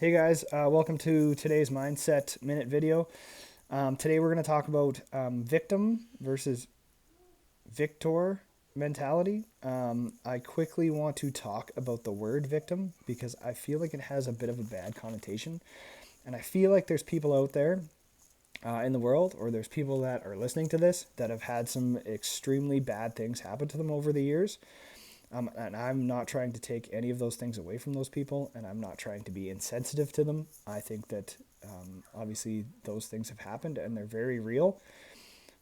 Hey guys, welcome to today's Mindset Minute video. Today we're going to talk about victim versus victor mentality. I quickly want to talk about the word victim because I feel like it has a bit of a bad connotation. And I feel like there's people out there in the world, or there's people that are listening to this that have had some extremely bad things happen to them over the years. And I'm not trying to take any of those things away from those people, and I'm not trying to be insensitive to them. I think that obviously those things have happened and they're very real.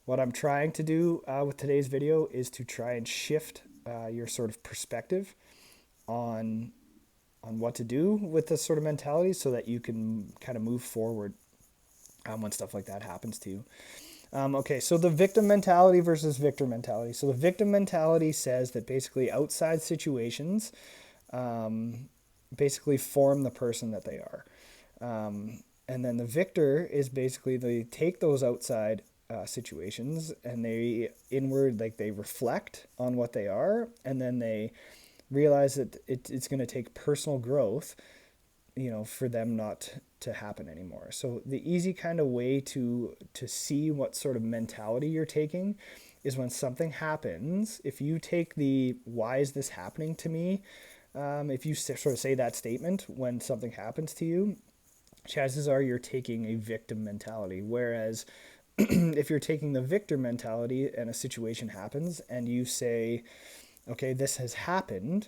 What I'm trying to do with today's video is to try and shift your sort of perspective on what to do with this sort of mentality so that you can kind of move forward when stuff like that happens to you. Okay, so the victim mentality versus victor mentality. So the victim mentality says that basically outside situations basically form the person that they are. And then the victor is basically they take those outside situations and they inward, like they reflect on what they are, and then they realize that it's going to take personal growth, for them not to happen anymore. So the easy kind of way to see what sort of mentality you're taking is when something happens, if you take the why is this happening to me, if you sort of say that statement when something happens to you, chances are you're taking a victim mentality. Whereas if you're taking the victor mentality and a situation happens and you say, okay, this has happened,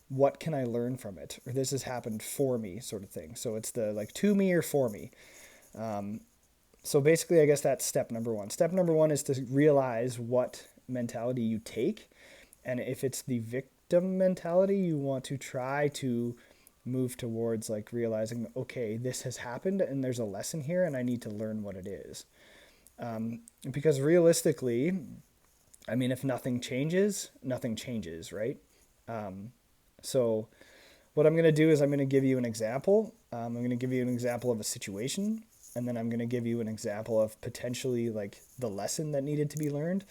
what can I learn from it? Or this has happened for me, sort of thing. So it's the like to me or for me. So basically, I guess that's step number one. Step number one is to realize what mentality you take. And if it's the victim mentality, you want to try to move towards like realizing, okay, this has happened and there's a lesson here and I need to learn what it is. Because realistically, I mean, if nothing changes, nothing changes, right? So what I'm going to do is I'm going to give you an example. I'm going to give you an example of a situation, and then I'm going to give you an example of potentially like the lesson that needed to be learned.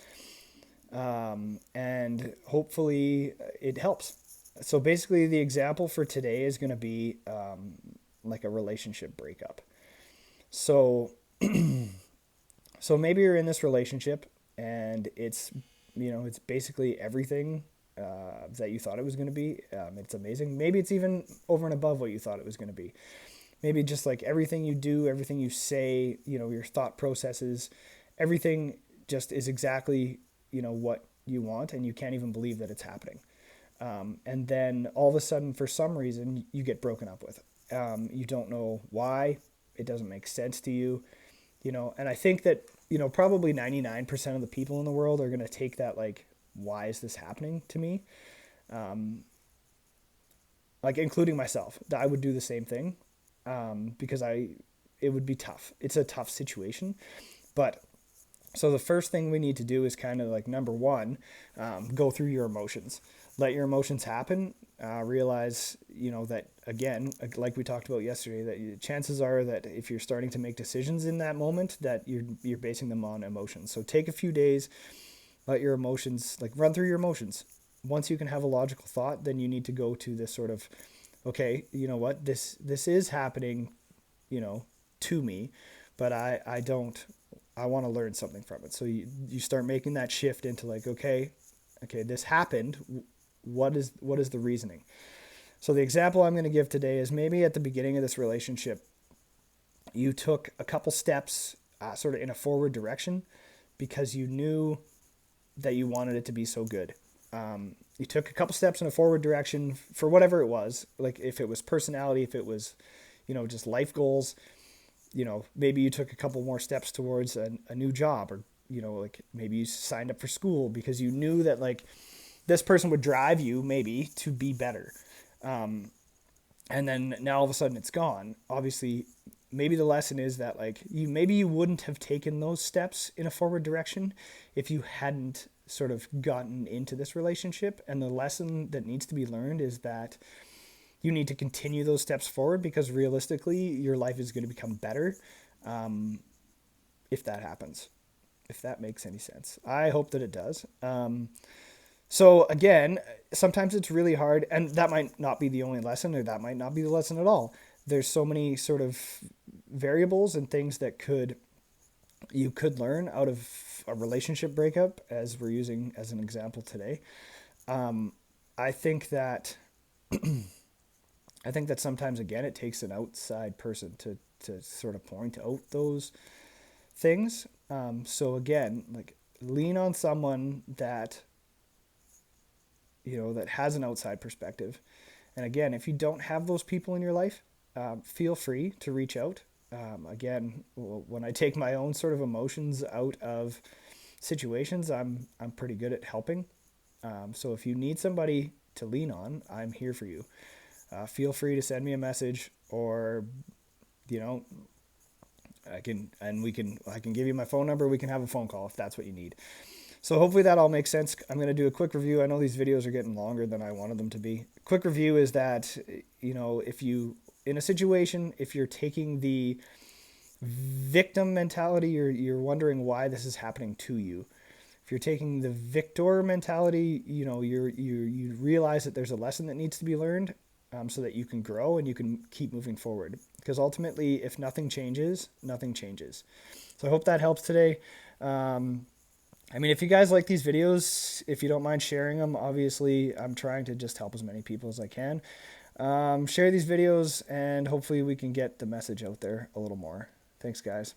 And hopefully it helps. So basically the example for today is going to be like a relationship breakup. So, so maybe you're in this relationship and it's basically everything that you thought it was going to be. It's amazing. Maybe it's even over and above what you thought it was going to be. Maybe just like everything you do, everything you say, your thought processes, everything just is exactly, what you want, and you can't even believe that it's happening. And then all of a sudden, for some reason, you get broken up with. You don't know why. It doesn't make sense to you, and I think that, probably 99% of the people in the world are going to take that like, why is this happening to me? Like including myself, I would do the same thing because it would be tough. It's a tough situation. But so the first thing we need to do is kind of like number one, go through your emotions. Let your emotions happen. Realize, that again, like we talked about yesterday, that chances are that if you're starting to make decisions in that moment, that you're basing them on emotions. So take a few days, let your emotions like run through your emotions. Once you can have a logical thought, then you need to go to this sort of, okay, you know what, this is happening, to me, but I don't, I want to learn something from it. So you start making that shift into like, okay, this happened. What is the reasoning? So the example I'm going to give today is maybe at the beginning of this relationship, you took a couple steps sort of in a forward direction because you knew that you wanted it to be so good. You took a couple steps in a forward direction for whatever it was, like if it was personality, if it was, just life goals, maybe you took a couple more steps towards a new job, or, like maybe you signed up for school because you knew that like this person would drive you maybe to be better. And then now all of a sudden it's gone. Obviously, maybe the lesson is that like maybe you wouldn't have taken those steps in a forward direction if you hadn't sort of gotten into this relationship. And the lesson that needs to be learned is that you need to continue those steps forward because realistically your life is going to become better if that happens, if that makes any sense. I hope that it does. So again, sometimes it's really hard, and that might not be the only lesson, or that might not be the lesson at all. There's so many sort of variables and things that you could learn out of a relationship breakup, as we're using as an example today. Um, I think that I think that sometimes again it takes an outside person to sort of point out those things. So again, like lean on someone that that has an outside perspective. And again, if you don't have those people in your life, feel free to reach out. Again, when I take my own sort of emotions out of situations, I'm pretty good at helping. So if you need somebody to lean on, I'm here for you. Feel free to send me a message, or you know I can give you my phone number. We can have a phone call if that's what you need. So hopefully that all makes sense. I'm going to do a quick review. I know these videos are getting longer than I wanted them to be. Quick review is that, if you, in a situation, if you're taking the victim mentality, you're wondering why this is happening to you. If you're taking the victor mentality, you realize that there's a lesson that needs to be learned, so that you can grow and you can keep moving forward. Because ultimately, if nothing changes, nothing changes. So I hope that helps today. I mean, if you guys like these videos, if you don't mind sharing them, obviously I'm trying to just help as many people as I can. Share these videos, and hopefully we can get the message out there a little more. Thanks, guys.